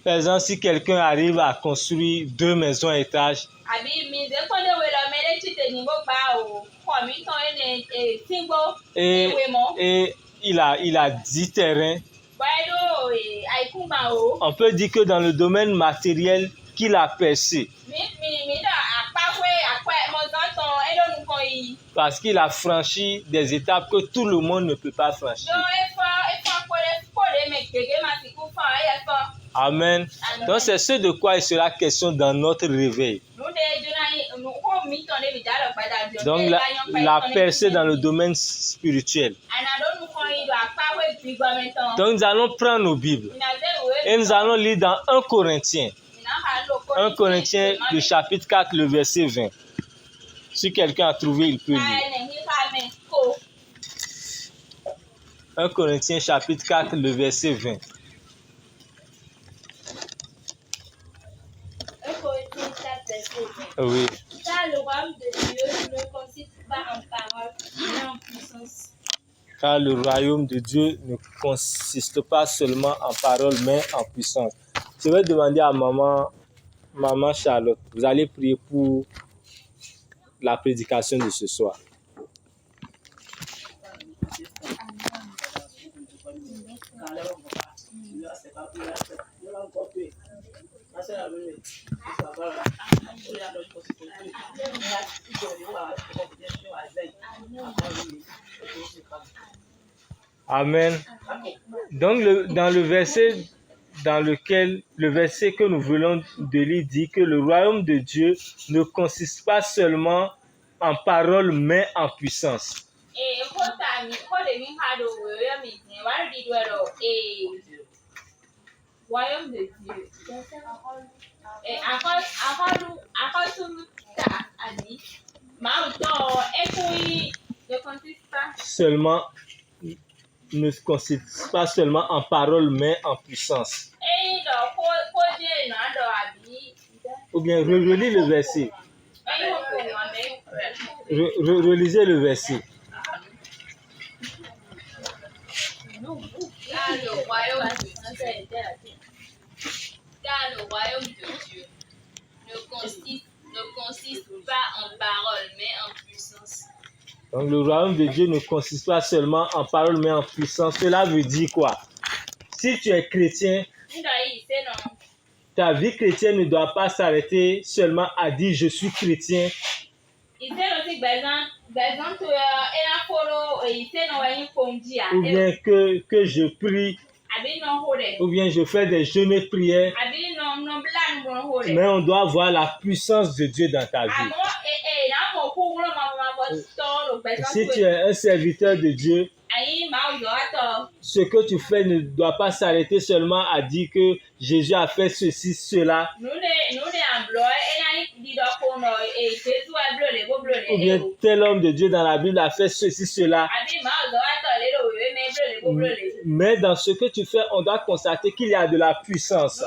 Par exemple, si quelqu'un arrive à construire 2 maisons à étage, et il a 10 terrains, on peut dire que dans le domaine matériel qu'il a percé, parce qu'il a franchi des étapes que tout le monde ne peut pas franchir. Amen. Donc c'est ce de quoi il sera question dans notre réveil. Donc la percée dans le domaine spirituel. Donc nous allons prendre nos Bibles et nous allons lire dans 1 Corinthiens. 1 Corinthiens, le chapitre 4, le verset 20. Si quelqu'un a trouvé, il peut lire. 1 Corinthiens, chapitre 4, le verset 20. 1 Corinthiens 4, verset 20. Oui. Car le royaume de Dieu ne consiste pas en parole, mais en puissance. Car le royaume de Dieu ne consiste pas seulement en parole, mais en puissance. Je vais demander à maman Charlotte, vous allez prier pour la prédication de ce soir. Amen. Donc dans le verset que nous venons de lire dit que le royaume de Dieu ne consiste pas seulement en parole mais en puissance. Royaume de Dieu. Ne consiste pas seulement en parole mais en puissance. Ou bien relisez le verset. Relisez le verset. Car le royaume de Dieu ne consiste pas en parole, mais en puissance. Donc le royaume de Dieu ne consiste pas seulement en parole, mais en puissance. Cela veut dire quoi? Si tu es chrétien, ta vie chrétienne ne doit pas s'arrêter seulement à dire je suis chrétien. Ou bien que je prie. Ou bien je fais des jeûnes et prières. Mais on doit voir la puissance de Dieu dans ta vie. Si tu es un serviteur de Dieu, ce que tu fais ne doit pas s'arrêter seulement à dire que Jésus a fait ceci, cela. Ou bien tel homme de Dieu dans la Bible a fait ceci, cela. Mais dans ce que tu fais, on doit constater qu'il y a de la puissance.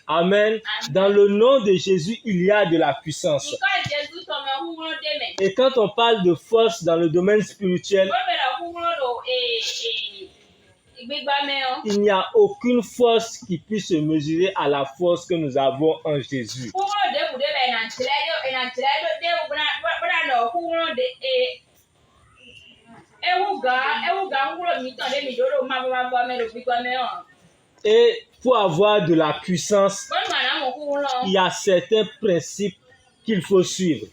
Amen. Dans le nom de Jésus, il y a de la puissance. Et quand on parle de force dans le domaine spirituel, il n'y a aucune force qui puisse se mesurer à la force que nous avons en Jésus. Et pour avoir de la puissance, il y a certains principes qu'il faut suivre.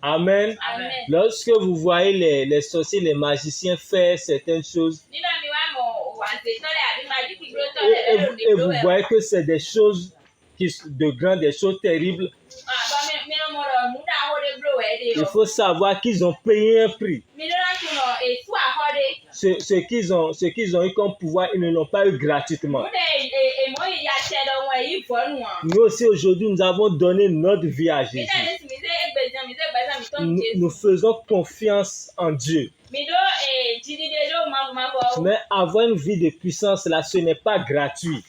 Amen. Amen. Lorsque vous voyez les sorciers, les magiciens faire certaines choses, et vous voyez que c'est des choses des choses terribles, il faut savoir qu'ils ont payé un prix. Ce qu'ils ont eu comme pouvoir, ils ne l'ont pas eu gratuitement. Nous aussi aujourd'hui, nous avons donné notre vie à Jésus. Nous faisons confiance en Dieu. Mais avoir une vie de puissance, là, ce n'est pas gratuit.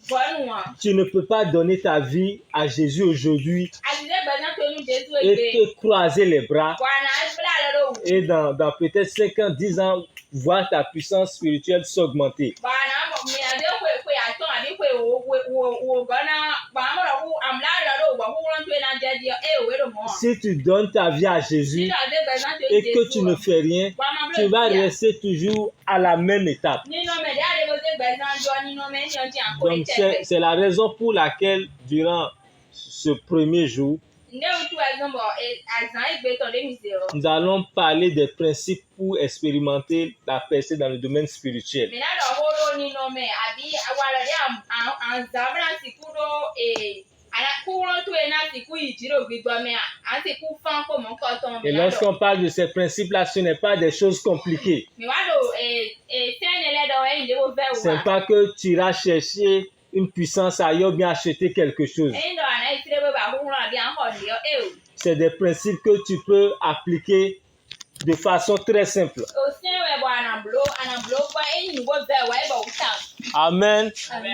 Bonne one. Tu ne peux pas donner ta vie à Jésus aujourd'hui et te croiser les bras et dans peut-être 5 ans, 10 ans, voir ta puissance spirituelle s'augmenter. Si tu donnes ta vie à Jésus et que tu ne fais rien, tu vas rester toujours à la même étape. Donc c'est la raison pour laquelle durant ce premier jour, nous allons parler des principes pour expérimenter la percée dans le domaine spirituel. Et lorsqu'on parle de ces principes-là, ce n'est pas des choses compliquées. Ce n'est pas que tu iras chercher une puissance ailleurs, bien acheter quelque chose. C'est des principes que tu peux appliquer de façon très simple. Amen.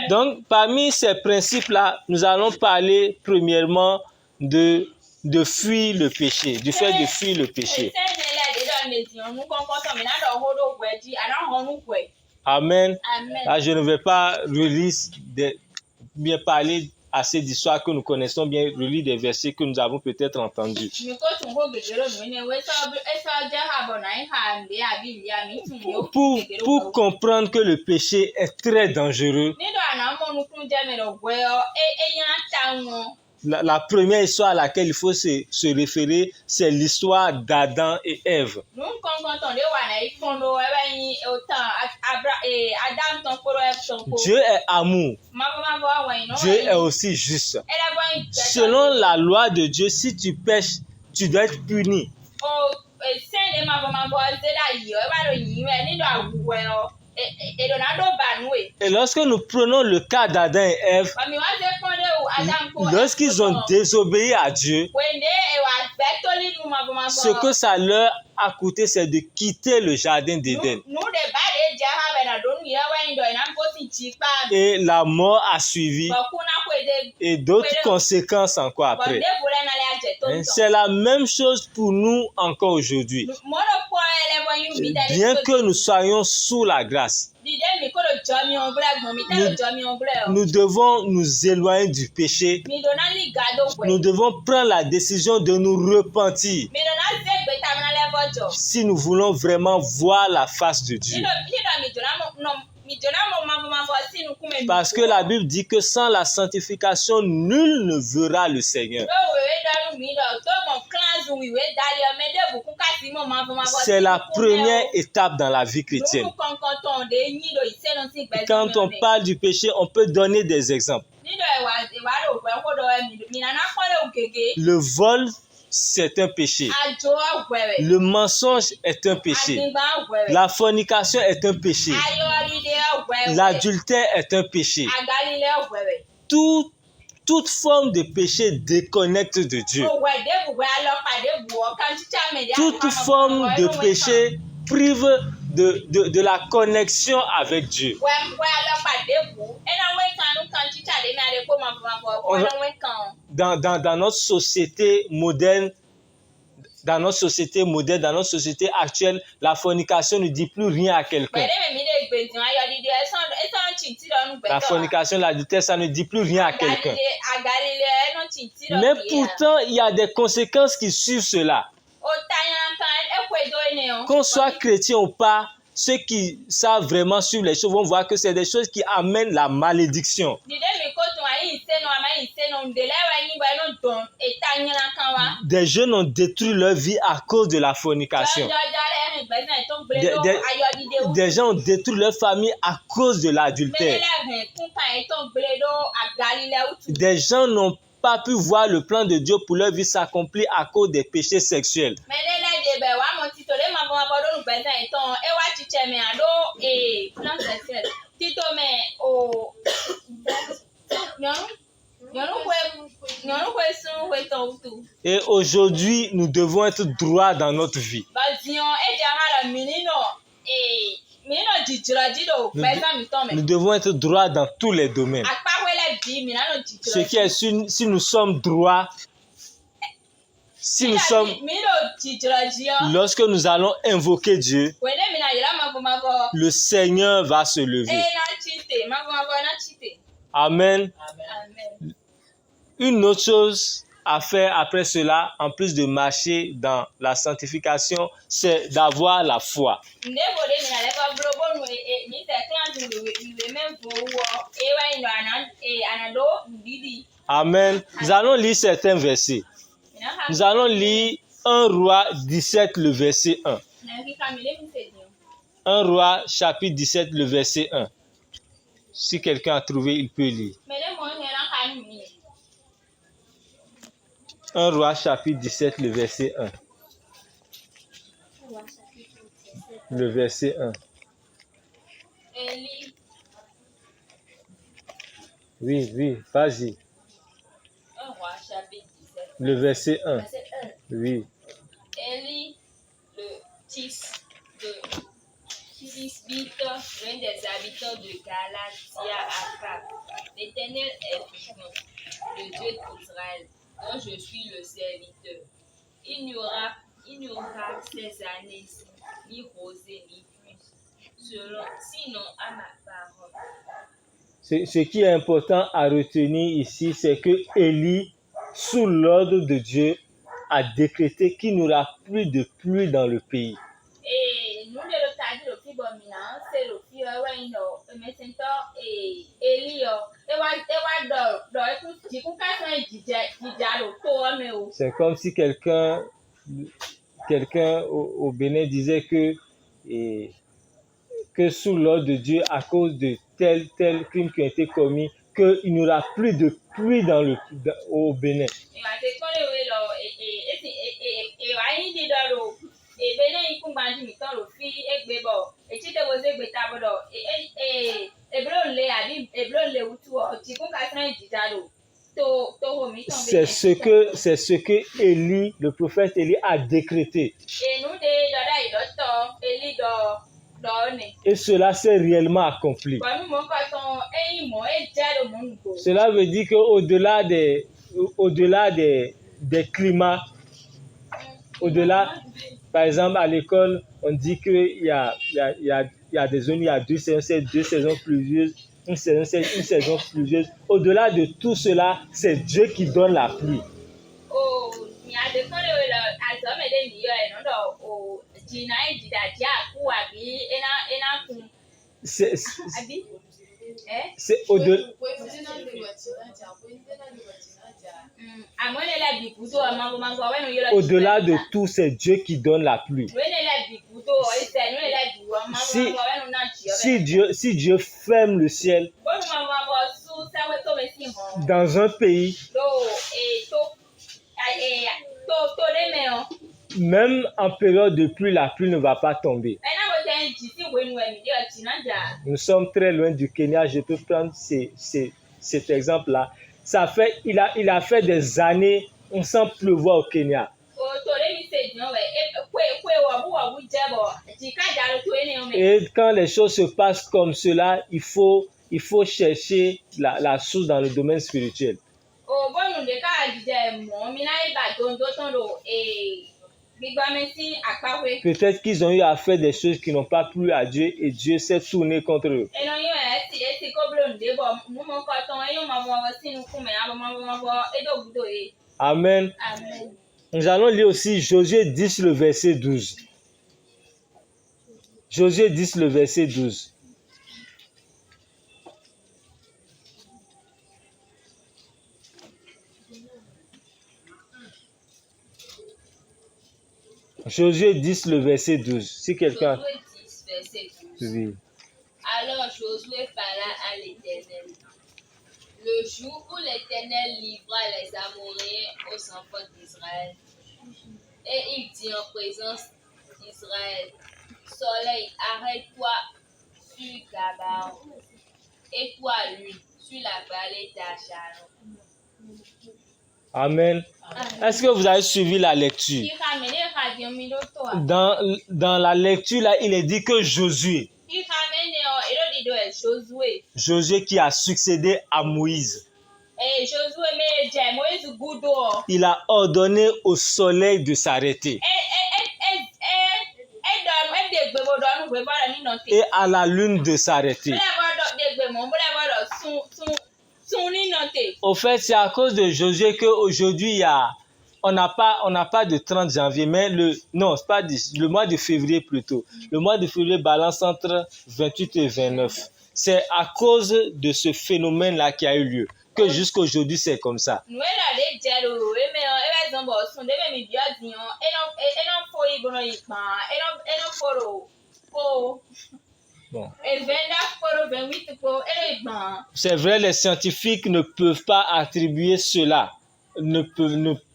Donc, parmi ces principes-là, nous allons parler premièrement de fuir le péché, du fait de fuir le péché. Amen. Là, je ne vais pas bien parler assez d'histoires que nous connaissons bien, relire des versets que nous avons peut-être entendus. Pour comprendre que le péché est très dangereux, la première histoire à laquelle il faut se référer, c'est l'histoire d'Adam et Ève. Dieu est amour. Dieu est aussi juste. Selon la loi de Dieu, si tu pêches, tu dois être puni. Et lorsque nous prenons le cas d'Adam et Ève, lorsqu'ils ont désobéi à Dieu, ce que ça leur a coûté, c'est de quitter le jardin d'Éden. Et la mort a suivi et d'autres conséquences encore après. C'est la même chose pour nous encore aujourd'hui. Bien que nous soyons sous la grâce, nous devons nous éloigner du péché. Nous devons prendre la décision de nous repentir si nous voulons vraiment voir la face de Dieu. Parce que la Bible dit que sans la sanctification, nul ne verra le Seigneur. C'est la première étape dans la vie chrétienne. Quand on parle du péché, on peut donner des exemples. Le vol, c'est un péché. Le mensonge est un péché. La fornication est un péché. L'adultère est un péché. Toute forme de péché déconnecte de Dieu. Toute forme de péché prive de la connexion avec Dieu. Dans notre société moderne, dans notre société actuelle, la fornication ne dit plus rien à quelqu'un. La fornication, l'adultère, ça ne dit plus rien à quelqu'un. Mais pourtant, il y a des conséquences qui suivent cela. Qu'on soit chrétien ou pas, ceux qui savent vraiment suivre les choses vont voir que c'est des choses qui amènent la malédiction. Des jeunes ont détruit leur vie à cause de la fornication. Des gens ont détruit leur famille à cause de l'adultère. Des gens n'ont pas pu voir le plan de Dieu pour leur vie s'accomplir à cause des péchés sexuels. Et aujourd'hui, nous devons être droits dans notre vie. Nous devons être droits dans tous les domaines. Si nous sommes droits, lorsque nous allons invoquer Dieu, le Seigneur va se lever. Amen. Une autre chose à faire après cela, en plus de marcher dans la sanctification, c'est d'avoir la foi. Amen. Nous allons lire certains versets. Nous allons lire 1 Roi 17, le verset 1. 1 Roi chapitre 17, le verset 1. Si quelqu'un a trouvé, il peut lire. 1 Roi chapitre 17, le verset 1. Le verset 1. Oui, vas-y. Le verset 1. Oui. Élie, le fils de Tisbite, l'un des habitants de Galaad, dit à Akab: L'Éternel est vivant, le Dieu d'Israël, dont je suis le serviteur. Il n'y aura ces années-ci ni rosée ni pluie, sinon à ma parole. Ce qui est important à retenir ici, c'est que Élie, sous l'ordre de Dieu, a décrété qu'il n'y aura plus de pluie dans le pays. Et nous le cadre le plus bon c'est le plus mais c'est c'est comme si quelqu'un au Bénin disait que sous l'ordre de Dieu, à cause de tel crime qui a été commis, qu'il n'y aura plus de pluie au Bénin. C'est ce que Élie, le prophète Élie, a décrété. Et cela s'est réellement accompli. Cela veut dire qu'au-delà des climats, par exemple à l'école, on dit qu'il y a des zones, il y a deux saisons pluvieuses, une saison sèche, une saison pluvieuse. Au-delà de tout cela, c'est Dieu qui donne la pluie. C'est au-delà. Au-delà de tout, c'est Dieu qui donne la pluie. Si Dieu ferme le ciel dans un pays, même en période de pluie, la pluie ne va pas tomber. Nous sommes très loin du Kenya, je peux prendre cet exemple-là. Il a fait des années, on sent pleuvoir au Kenya. Et quand les choses se passent comme cela, il faut chercher la source dans le domaine spirituel. Peut-être qu'ils ont eu à faire des choses qui n'ont pas plu à Dieu et Dieu s'est tourné contre eux. Amen. Nous allons lire aussi Josué 10, le verset 12. Josué 10, le verset 12. Josué 10, le verset 12. Si quelqu'un... Josué 10, verset 12. Oui. Alors Josué parla à l'Éternel. Le jour où l'Éternel livra les Amoréens aux enfants d'Israël, et il dit en présence d'Israël: Soleil, arrête-toi sur Gabaon, et toi, lune, sur la vallée d'Achalon. Amen. Est-ce que vous avez suivi la lecture? Dans la lecture, là, il est dit que Josué, Josué. Josué qui a succédé à Moïse. Josué me jẹ Moïse gudo o. Il a ordonné au soleil de s'arrêter Edegbe bodo anu gbe bọdọ nínú te. et à la lune de s'arrêter. Bọ́lá bọ́dọ̀ degbe mọ́ bọ́lá bọ́dọ̀ sun nínú te. Au fait, c'est à cause de Josué qu'aujourd'hui, on n'a pas de 30 janvier, mais le mois de février plutôt. Le mois de février balance entre 28 et 29. C'est à cause de ce phénomène-là qui a eu lieu que jusqu'à aujourd'hui, c'est comme ça. Nous là les jẹ o eme zombo sun debe mi bi odiyan eno fo ibono ipan eno foro o. Bon. C'est vrai, les scientifiques ne peuvent pas attribuer cela, ne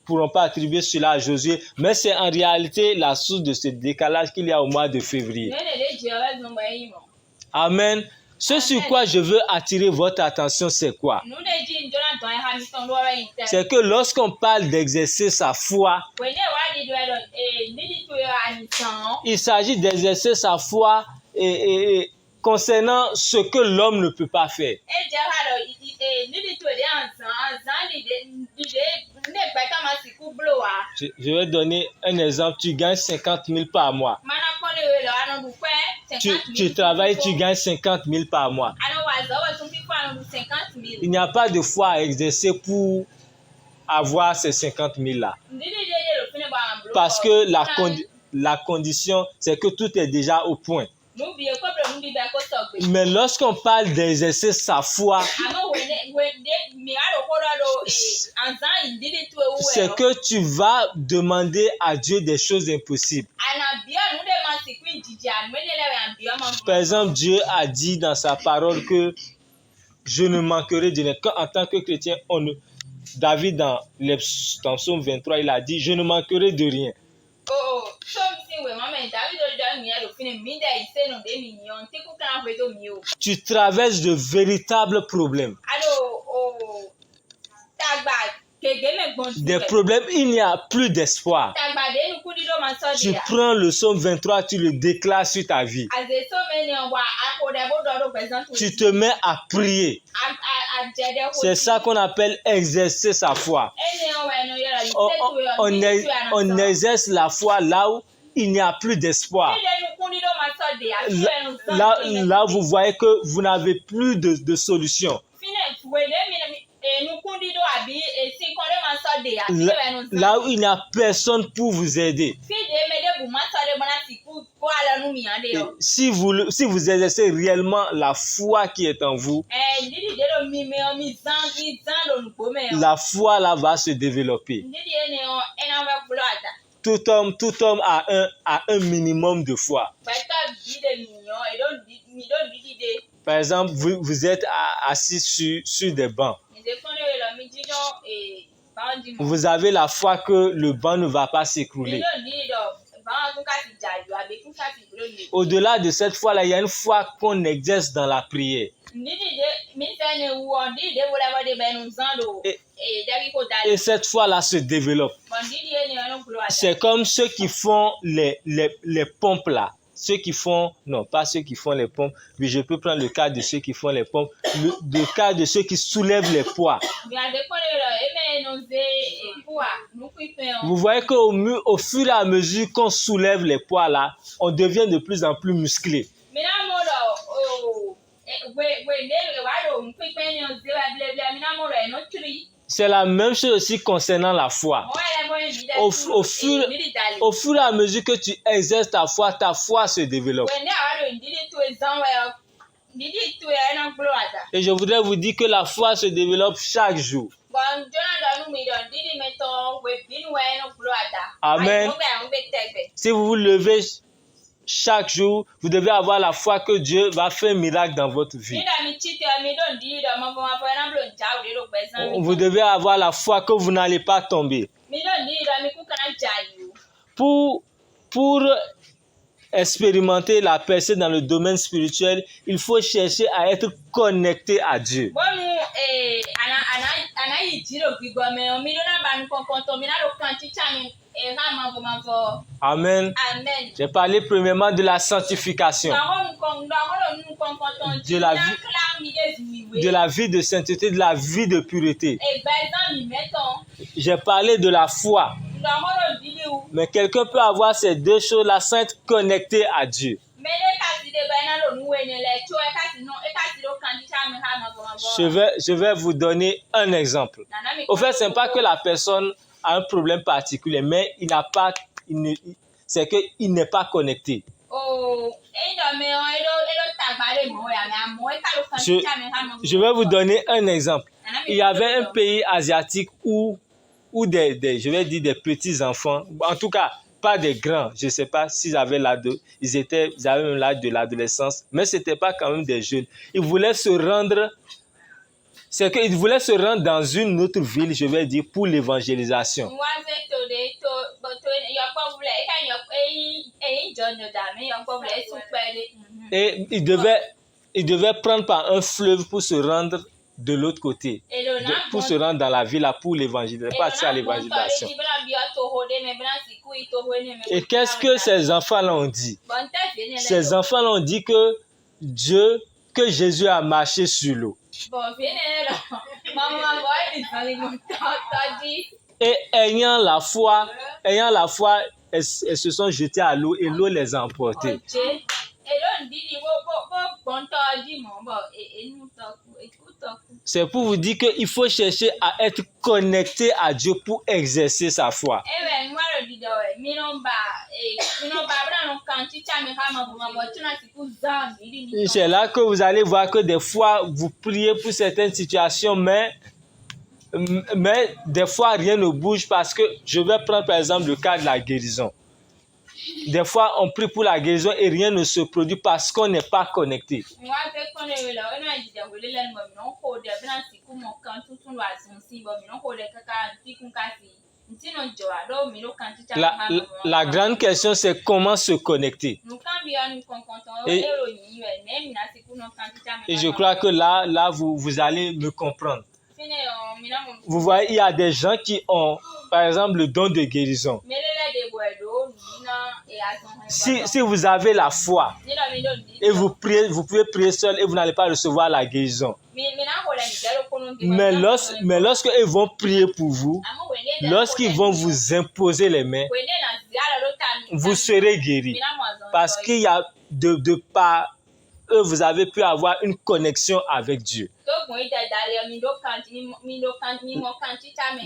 pourront pas attribuer cela à Josué, mais c'est en réalité la source de ce décalage qu'il y a au mois de février. Amen. Ce sur quoi je veux attirer votre attention, c'est quoi? C'est que lorsqu'on parle d'exercer sa foi, il s'agit d'exercer sa foi et concernant ce que l'homme ne peut pas faire. Je vais donner un exemple. Tu gagnes 50 000 par mois. Tu travailles, tu gagnes 50 000 par mois. Il n'y a pas de foi à exercer pour avoir ces 50 000 là. Parce que la condition, c'est que tout est déjà au point. Mais lorsqu'on parle d'exercer sa foi, c'est que tu vas demander à Dieu des choses impossibles. Par exemple, Dieu a dit dans sa parole que je ne manquerai de rien. En tant que chrétien, David dans Psaume 23, il a dit, je ne manquerai de rien. Tu traverses de véritables problèmes. Des problèmes, il n'y a plus d'espoir. Tu prends le psaume 23, tu le déclares sur ta vie. Tu te mets à prier. C'est ça qu'on appelle exercer sa foi. On exerce la foi là où il n'y a plus d'espoir. Là, vous voyez que vous n'avez plus de solution. Là où il n'y a personne pour vous aider. Si vous exercez réellement la foi qui est en vous, la foi là va se développer. Tout homme a un minimum de foi. Par exemple, vous êtes assis sur des bancs. Vous avez la foi que le banc ne va pas s'écrouler. Au-delà de cette foi-là, il y a une foi qu'on exerce dans la prière. Et cette foi-là se développe. C'est comme ceux qui font les pompes là. Ceux qui font, non, pas ceux qui font les pompes, mais je peux prendre le cas de ceux qui font les pompes, le cas de ceux qui soulèvent les poids. Vous voyez qu'au fur et à mesure qu'on soulève les poids là, on devient de plus en plus musclé. C'est la même chose aussi concernant la foi. Au fur et à mesure que tu exerces ta foi se développe. Et je voudrais vous dire que la foi se développe chaque jour. Amen. Si vous vous levez chaque jour, vous devez avoir la foi que Dieu va faire un miracle dans votre vie. Vous devez avoir la foi que vous n'allez pas tomber. Pour expérimenter la percée dans le domaine spirituel, il faut chercher à être connecté à Dieu. na yi jiro gbigbo me o mi do na ba nu konkonto mi na lo kan chicha mi e ha ma vo. Amen. Amen. J'ai parlé premièrement de la sanctification, de la vie de sainteté, de la vie de pureté. J'ai parlé de la foi. Mais quelqu'un peut avoir ces deux choses-là sans être connecté à Dieu. Je vais vous donner un exemple. Au fait, ce n'est pas que la personne a un problème particulier, mais c'est qu'il n'est pas connecté. Je vais vous donner un exemple. Il y avait un pays asiatique où je vais dire des petits enfants, en tout cas pas des grands, je ne sais pas s'ils avaient ils avaient même l'âge de l'adolescence, mais ce n'était pas quand même des jeunes. Ils voulaient se rendre dans une autre ville, je vais dire, pour l'évangélisation. Et ils devaient prendre par un fleuve pour se rendre de l'autre côté, pour se rendre dans la ville pour l'évangélisation, passer à l'évangélisation. Et qu'est-ce que ces enfants-là ont dit? Ces enfants-là ont dit que Jésus a marché sur l'eau. Et ayant la foi, elles se sont jetées à l'eau et l'eau les a emportées. C'est pour vous dire qu'il faut chercher à être connecté à Dieu pour exercer sa foi. C'est là que vous allez voir que des fois, vous priez pour certaines situations, mais des fois, rien ne bouge parce que je vais prendre par exemple le cas de la guérison. Des fois, on prie pour la guérison et rien ne se produit parce qu'on n'est pas connecté. La grande question, c'est comment se connecter. Et je crois que là vous allez me comprendre. Vous voyez, il y a des gens qui ont, par exemple, le don de guérison. Si vous avez la foi et vous pouvez prier seul et vous n'allez pas recevoir la guérison. Mais lorsque ils vont prier pour vous, lorsqu'ils vont vous imposer les mains, vous serez guéri. Parce qu'il y a de par eux, vous avez pu avoir une connexion avec Dieu.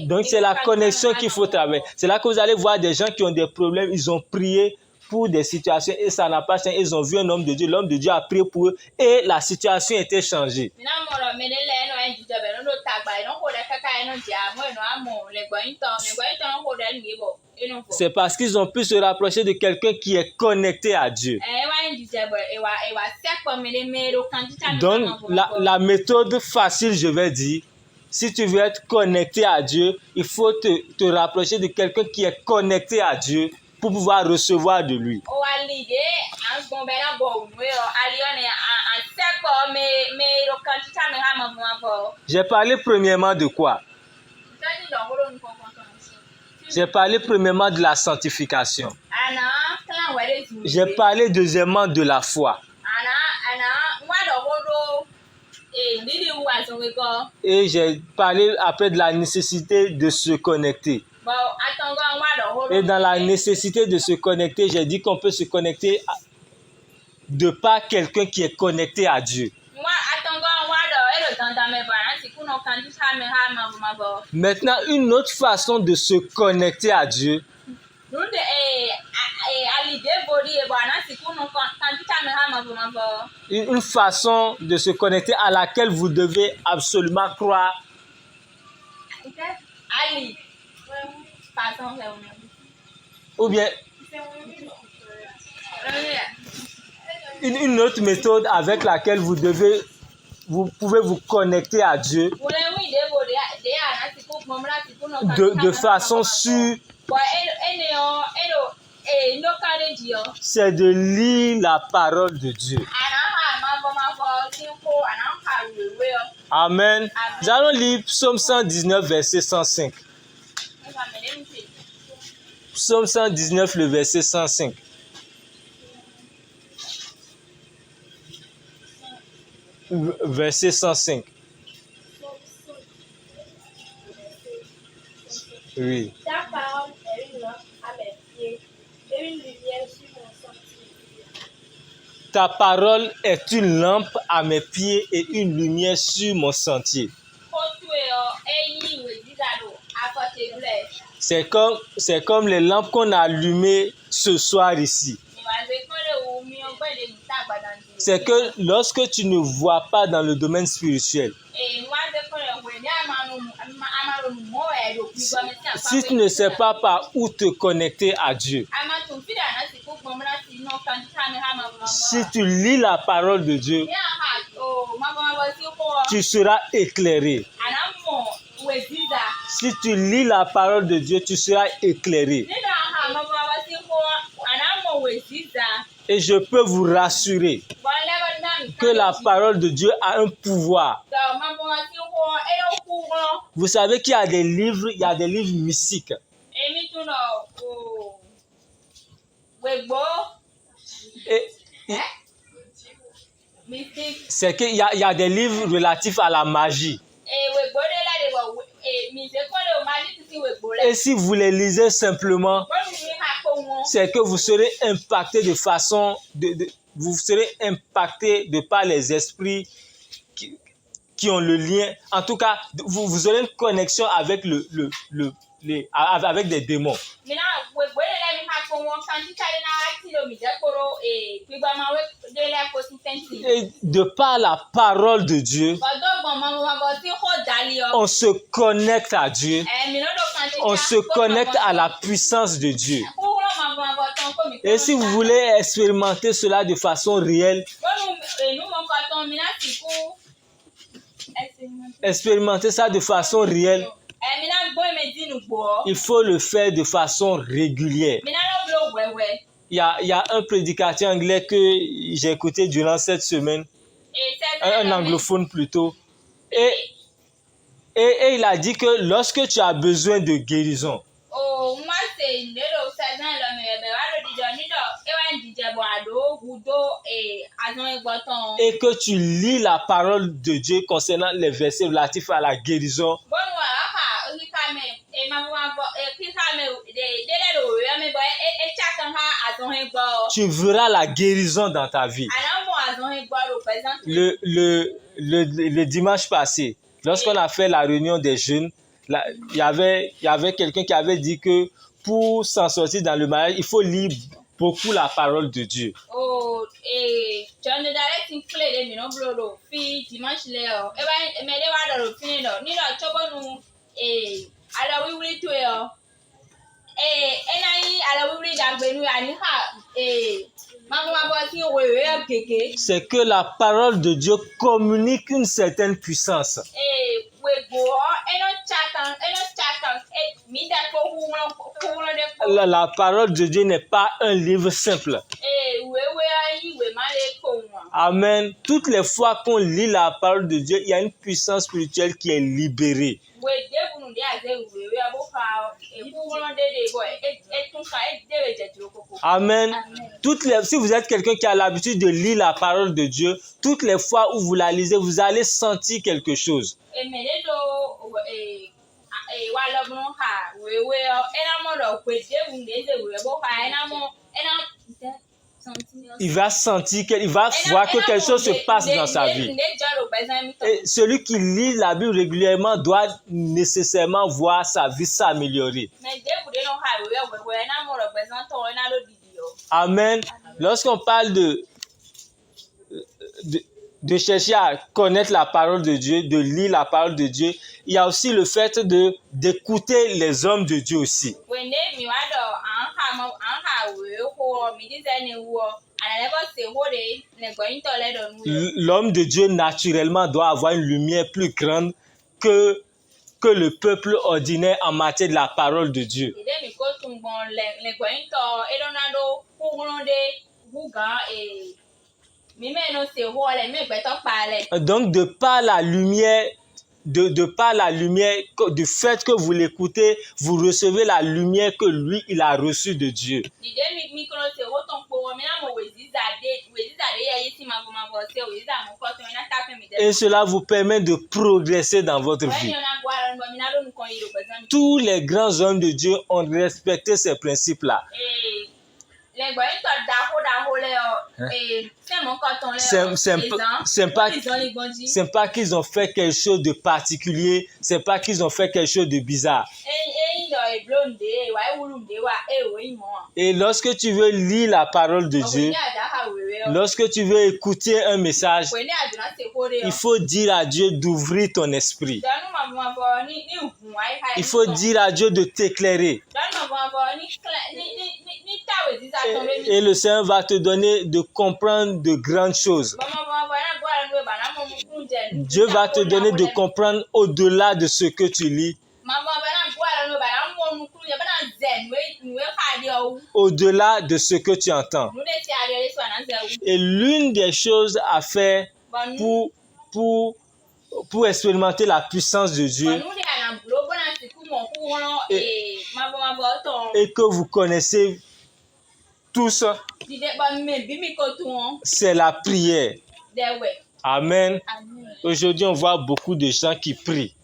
Donc c'est la connexion qu'il faut travailler. C'est là que vous allez voir des gens qui ont des problèmes, ils ont prié pour des situations et ça n'a pas changé. Ils ont vu un homme de Dieu, l'homme de Dieu a prié pour eux et la situation était changée. C'est parce qu'ils ont pu se rapprocher de quelqu'un qui est connecté à Dieu. Donc la méthode facile, je vais dire, si tu veux être connecté à Dieu, il faut te rapprocher de quelqu'un qui est connecté à Dieu pour pouvoir recevoir de lui. J'ai parlé premièrement de quoi? J'ai parlé premièrement de la sanctification. J'ai parlé deuxièmement de la foi. Et j'ai parlé après de la nécessité de se connecter. Et dans la nécessité de se connecter, j'ai dit qu'on peut se connecter de par quelqu'un qui est connecté à Dieu. Maintenant, une autre façon de se connecter à Dieu, une façon de se connecter à laquelle vous devez absolument croire. Ou bien une autre méthode avec laquelle vous pouvez vous connecter à Dieu de façon sûre. C'est de lire la parole de Dieu. Amen. Nous allons lire Psaume 119, verset 105. Psaume 119, le verset 105. Verset 105. Oui. Ta parole est une lampe à mes pieds et une lumière sur mon sentier. Ta parole est une lampe à mes pieds et une lumière sur mon sentier. C'est comme les lampes qu'on a allumées ce soir ici. C'est que lorsque tu ne vois pas dans le domaine spirituel, si tu ne sais pas par où te connecter à Dieu, si tu lis la parole de Dieu, tu seras éclairé. Si tu lis la parole de Dieu, tu seras éclairé. Et je peux vous rassurer que la parole de Dieu a un pouvoir. Vous savez qu'il y a des livres, mystiques. C'est qu'il y a des livres relatifs à la magie. Et si vous les lisez simplement, c'est que vous serez impacté de façon... vous serez impacté de par les esprits qui ont le lien. En tout cas, vous aurez une connexion avec avec des démons. Et de par la parole de Dieu, on se connecte à Dieu. On se connecte à la puissance de Dieu. Et si vous voulez expérimenter cela de façon réelle, il faut le faire de façon régulière. Il y a un prédicateur anglais que j'ai écouté durant cette semaine, un anglophone plutôt, et il a dit que lorsque tu as besoin de guérison, et que tu lis la parole de Dieu concernant les versets relatifs à la guérison, tu verras la guérison dans ta vie. Le dimanche passé, lorsqu'on a fait la réunion des jeunes, il y avait quelqu'un qui avait dit que pour s'en sortir dans le mariage, il faut lire beaucoup la parole de Dieu. C'est que la parole de Dieu communique une certaine puissance. La parole de Dieu n'est pas un livre simple. Amen. Toutes les fois qu'on lit la parole de Dieu, il y a une puissance spirituelle qui est libérée. Amen. Si vous êtes quelqu'un qui a l'habitude de lire la parole de Dieu, toutes les fois où vous la lisez, vous allez sentir quelque chose. Il va sentir il va voir que quelque chose se passe dans sa vie. Et celui qui lit la Bible régulièrement doit nécessairement voir sa vie s'améliorer. Amen. Lorsqu'on parle de chercher à connaître la parole de Dieu, de lire la parole de Dieu, il y a aussi le fait d'écouter les hommes de Dieu aussi. L'homme de Dieu naturellement doit avoir une lumière plus grande que le peuple ordinaire en matière de la parole de Dieu. Mi me no se ho le me gbe to pa le. Donc, de par la lumière, de par la lumière, du fait que vous l'écoutez, vous recevez la lumière que lui, il a reçue de Dieu. Di de mi kono se ho ton po mi na mo we ziza de ye yiti ma bo se o ziza mo ko to na ta fe mi de. Et cela vous permet de progresser dans votre When vie. you na gwa ran bo mi na do nko yi do pe zan. Tous les grands hommes de Dieu ont respecté ces principes-là. Le gbo yi to da ho le o se mo ko ton le C'est pas qu'ils ont fait quelque chose de particulier, c'est pas qu'ils ont fait quelque chose de bizarre. Et lorsque tu veux lire la parole de Dieu, lorsque tu veux écouter un message, il faut dire à Dieu d'ouvrir ton esprit. Il faut dire à Dieu de t'éclairer. Et le Seigneur va te donner de comprendre de grandes choses. Dieu va te donner de comprendre au-delà de ce que tu lis. Au-delà de ce que tu entends. Et l'une des choses à faire pour expérimenter la puissance de Dieu et que vous connaissez tous, c'est la prière. Amen. Aujourd'hui, on voit beaucoup de gens qui prient.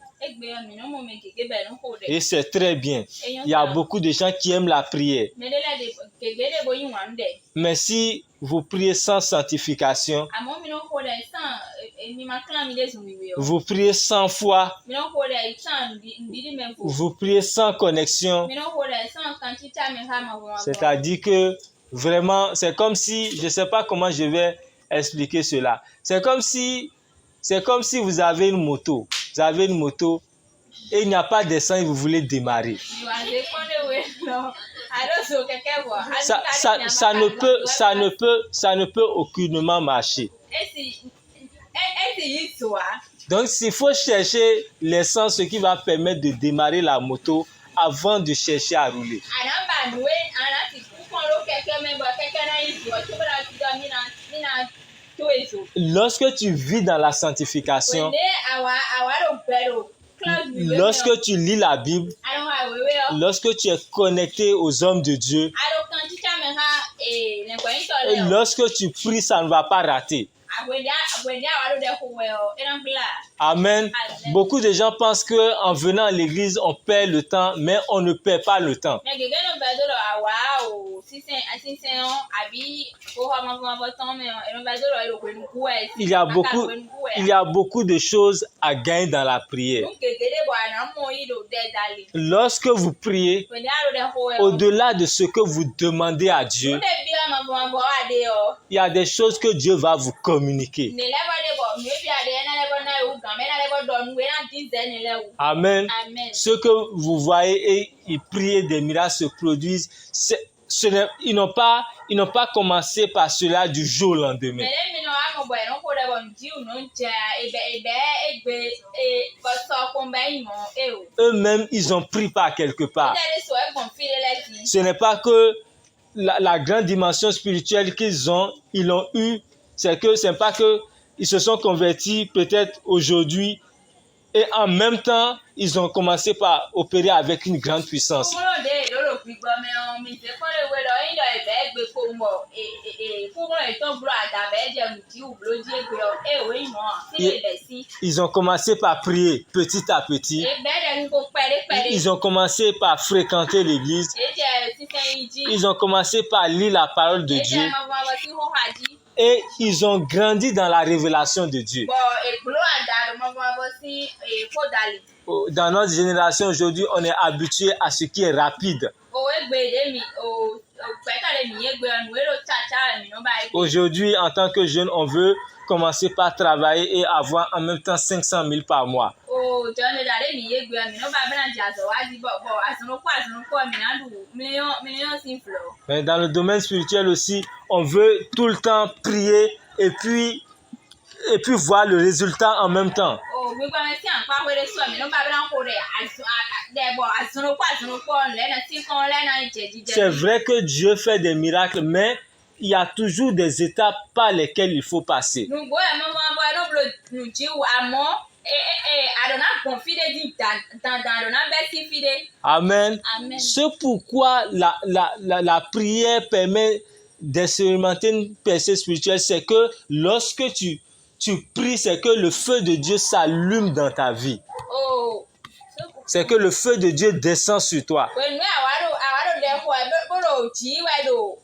Et c'est très bien. Il y a beaucoup de gens qui aiment la prière. Mais si vous priez sans sanctification, vous priez sans foi, vous priez sans connexion, c'est-à-dire que vraiment, c'est comme si, je ne sais pas comment je vais expliquer cela. C'est comme si vous avez une moto. Vous avez une moto et il n'y a pas d'essence et vous voulez démarrer. Ça ne peut aucunement marcher. Donc, il faut chercher l'essence, ce qui va permettre de démarrer la moto avant de chercher à rouler. Lorsque tu vis dans la sanctification, lorsque tu lis la Bible, lorsque tu es connecté aux hommes de Dieu, et lorsque tu pries, ça ne va pas rater. Amen. Beaucoup de gens pensent qu'en venant à l'église, on perd le temps, mais on ne perd pas le temps. Il y a beaucoup de choses à gagner dans la prière. Lorsque vous priez, au-delà de ce que vous demandez à Dieu, il y a des choses que Dieu va vous communiquer. Amen. Ce que vous voyez et prier, des miracles se produisent. Ils n'ont pas commencé par cela du jour au lendemain. Eux-mêmes, ils ont pris par quelque part. Ce n'est pas que la grande dimension spirituelle ils l'ont eu, c'est pas que ils se sont convertis peut-être aujourd'hui et en même temps, ils ont commencé par opérer avec une grande puissance. Ils ont commencé par prier petit à petit. Ils ont commencé par fréquenter l'église. Ils ont commencé par lire la parole de Dieu. Et ils ont grandi dans la révélation de Dieu. Dans notre génération aujourd'hui, on est habitué à ce qui est rapide. Aujourd'hui, en tant que jeune, on veut commencer par travailler et avoir en même temps 500 000 par mois. Mais dans le domaine spirituel aussi, on veut tout le temps prier et puis voir le résultat en même temps. C'est vrai que Dieu fait des miracles, mais il y a toujours des étapes par lesquelles il faut passer. Nugbo e mama bo e no blo nuji amo adona confide di dan adona besi fide. Amen. Amen. C'est pourquoi la prière permet d'expérimenter une percée spirituelle, c'est que lorsque tu pries, c'est que le feu de Dieu s'allume dans ta vie. Oh. C'est que le feu de Dieu descend sur toi. When we awaro de ko e bolo ji we do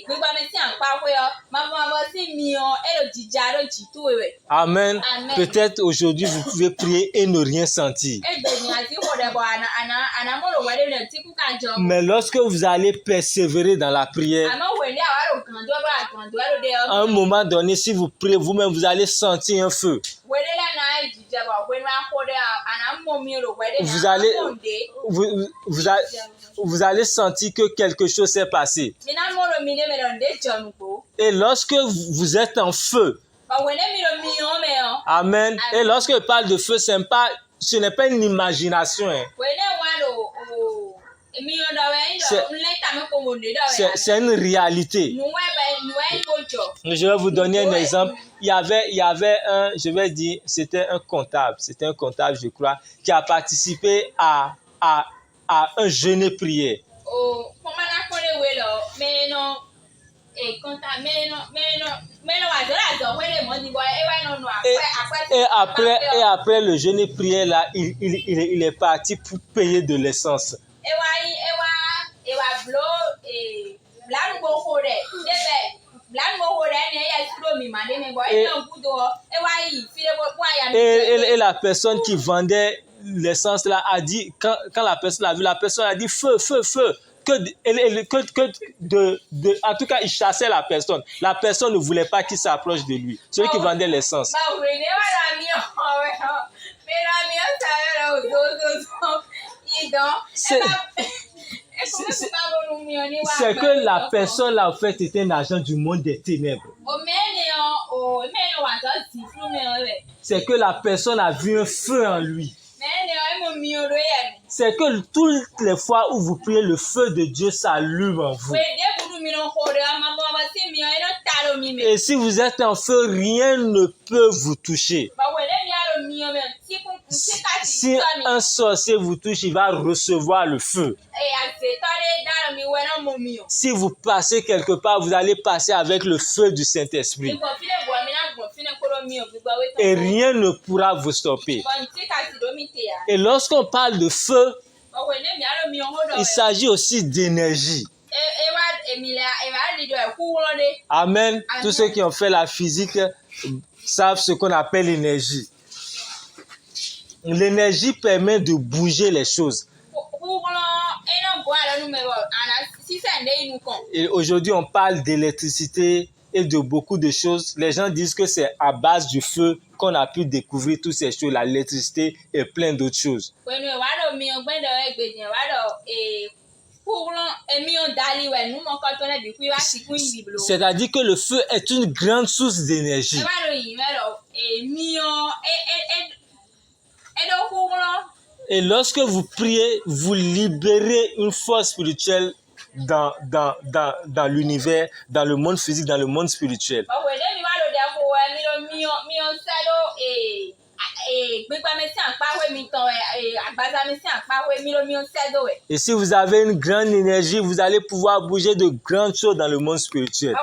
gbigba me si anpa ko yo mama bo si mi o e lo jijaro ji tu we. Amen. Amen. Peut-être aujourd'hui vous pouvez prier et ne rien sentir. E de ni ati ko de bo ana mo lo we de le ti ku ka jo. Mais lorsque vous allez persévérer dans la prière, Ama we ni awaro kan do ba kan do lo de o. à un moment donné, si vous priez vous-même, vous allez sentir un feu. We de la na jijaba we ma ko de ana mo mi lo we de. Vous allez sentir que quelque chose s'est passé. Mina mo lo mi de me lo de jo npo. Et lorsque vous êtes en feu, Ba we ne mi lo mi o me o. amen. Et lorsque je parle de feu, ce n'est pas une imagination. Hein. We ne wa lo mi o do we do le ta me ko mo de do we. C'est une réalité. Nou e go jo. Je vais vous donner un exemple. Il y avait un, je vais dire, c'était un comptable, je crois, qui a participé à un jeûne prière. Oh, comment la connaît we lo, mais non, et quand mais non, à we le moni boy, e wa no Et après le jeûne prière là, il est parti pour payer de l'essence. E wa blo blan go ko de, blan go ko de ne ya suro mi ma de me boy, e no gudo, e wa yi fi de bo ya. Et la personne qui vendait l'essence là a dit, quand la personne a vu, la personne a dit feu. En tout cas, il chassait la personne. La personne ne voulait pas qu'il s'approche de lui. Celui qui vendait l'essence. C'est que la personne là, en fait, était un agent du monde des ténèbres. C'est que la personne a vu un feu en lui. C'est que toutes les fois où vous priez, le feu de Dieu s'allume en vous. Et si vous êtes en feu, rien ne peut vous toucher. Si un sorcier vous touche, il va recevoir le feu. Si vous passez quelque part, vous allez passer avec le feu du Saint-Esprit. Et rien ne pourra vous stopper. Et lorsqu'on parle de feu, il s'agit aussi d'énergie. Amen. Tous ceux qui ont fait la physique savent ce qu'on appelle l'énergie. L'énergie permet de bouger les choses. Et aujourd'hui, on parle d'électricité et de beaucoup de choses. Les gens disent que c'est à base du feu qu'on a pu découvrir toutes ces choses, l'électricité et plein d'autres choses. C'est-à-dire que le feu est une grande source d'énergie. Et lorsque vous priez, vous libérez une force spirituelle dans l'univers, dans le monde physique, dans le monde spirituel. Et si vous avez une grande énergie, vous allez pouvoir bouger de grandes choses dans le monde spirituel.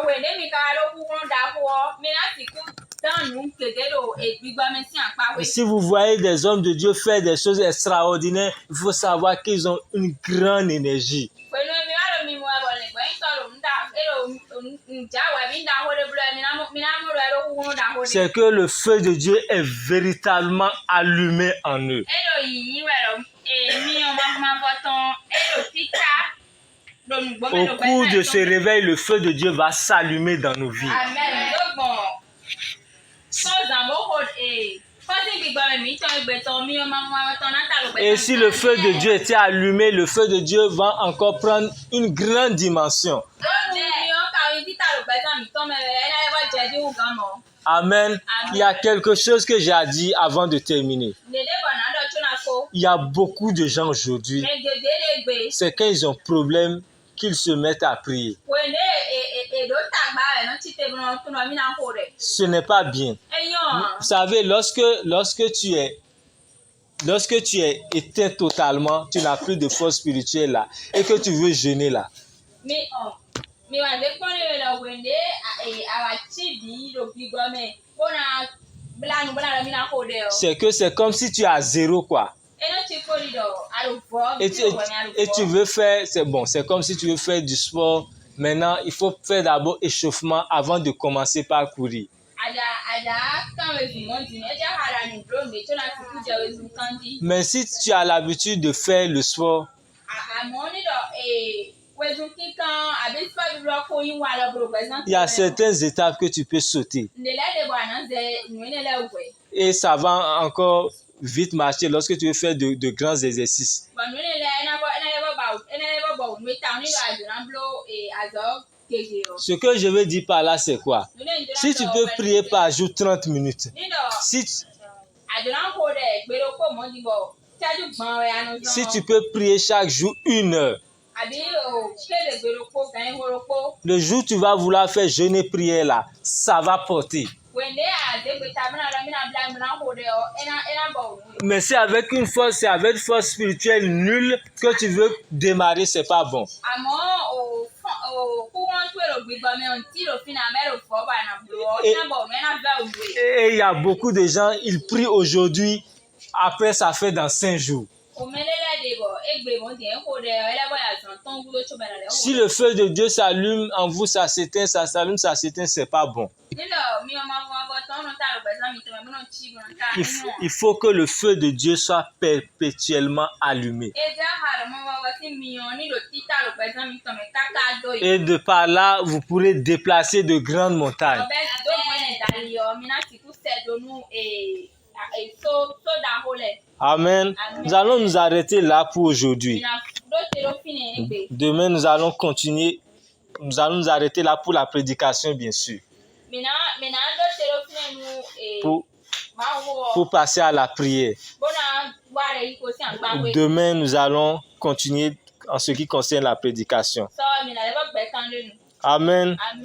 Et si vous voyez des hommes de Dieu faire des choses extraordinaires, il faut savoir qu'ils ont une grande énergie. C'est que le feu de Dieu est véritablement allumé en eux. Au cours de ce réveil, le feu de Dieu va s'allumer dans nos vies. Et si le feu de Dieu était allumé, le feu de Dieu va encore prendre une grande dimension. Amen. Il y a quelque chose que j'ai à dire avant de terminer. Il y a beaucoup de gens aujourd'hui, c'est quand ils ont problème qu'ils se mettent à prier. Ce n'est pas bien. Vous savez, lorsque tu es éteint totalement, tu n'as plus de force spirituelle là, et que tu veux jeûner là, c'est comme si tu es à zéro quoi. Et tu veux faire, c'est comme si tu veux faire du sport. Maintenant, il faut faire d'abord échauffement avant de commencer par courir. Mais si tu as l'habitude de faire le sport, il y a certaines étapes que tu peux sauter. Et ça va encore vite marcher lorsque tu veux faire de grands exercices. Ce que je veux dire par là, c'est quoi? Si tu peux prier par jour 30 minutes, si tu peux prier chaque jour 1 heure, le jour où tu vas vouloir faire jeûner prière là, ça va porter. Mais c'est avec une force spirituelle nulle que tu veux démarrer, c'est pas bon. Et il y a beaucoup de gens, ils prient aujourd'hui, après ça fait dans 5 jours. Si le feu de Dieu s'allume en vous, ça s'éteint, ça s'allume, ça s'éteint, c'est pas bon. Il faut que le feu de Dieu soit perpétuellement allumé. Et de par là, vous pourrez déplacer de grandes montagnes. Amen. Nous allons nous arrêter là pour aujourd'hui. Demain, nous allons continuer. Nous allons nous arrêter là pour la prédication, bien sûr. Pour passer à la prière. Demain, nous allons continuer en ce qui concerne la prédication. Amen.